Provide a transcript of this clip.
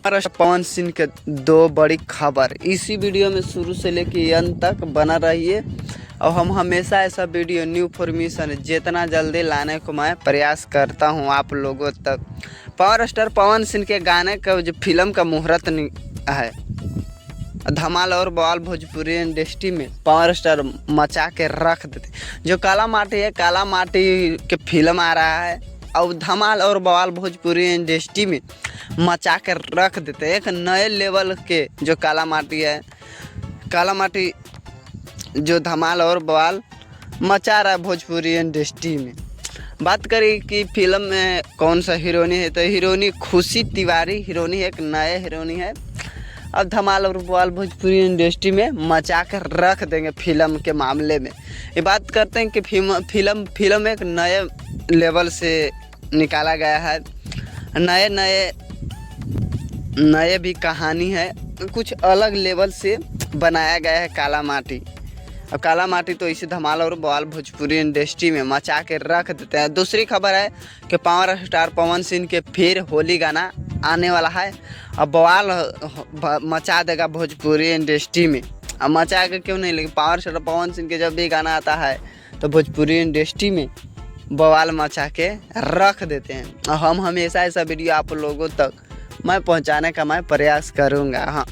महाराष्ट्र पवन सिंह के दो बड़ी खबर इसी वीडियो में शुरू से लेकर अंत तक बना रहिए और हम हमेशा ऐसा वीडियो न्यू इन्फॉर्मेशन जितना जल्दी लाने को मैं प्रयास करता हूं आप लोगों तक। पावर स्टार पवन सिंह के गाने का जो फिल्म का मुहूर्त है, धमाल और बवाल भोजपुरी इंडस्ट्री में पावर स्टार मचा के रख देते। जो काला माटी है, काला माटी के फिल्म आ रहा है और धमाल और बवाल भोजपुरी इंडस्ट्री में मचा के रख देते। एक नए लेवल के जो काला माटी है, काला माटी जो धमाल और बवाल मचा रहा है भोजपुरी इंडस्ट्री में। बात करें कि फिल्म में कौन सा हीरोइनी है, तो हीरोइनी खुशी तिवारी हीरोइनी एक नए हीरोइनी है। अब धमाल और बवाल भोजपुरी इंडस्ट्री में मचा कर रख देंगे फिल्म के मामले में। ये बात करते हैं कि फिल्म एक नए लेवल से निकाला गया है, नए भी कहानी है, कुछ अलग लेवल से बनाया गया है काला माटी। अब काला माटी तो इसे धमाल और बवाल भोजपुरी इंडस्ट्री में मचा के रख देते हैं। दूसरी खबर है कि पावर स्टार पवन सिंह के फिर होली गाना आने वाला है। अब बवाल मचा देगा भोजपुरी इंडस्ट्री में। अब मचा के क्यों नहीं, लेकिन पावर स्टार पवन सिंह के जब भी गाना आता है तो भोजपुरी इंडस्ट्री में बवाल मचा के रख देते हैं। और हम हमेशा ऐसा वीडियो आप लोगों तक मैं पहुंचाने का मैं प्रयास करूँगा। हाँ।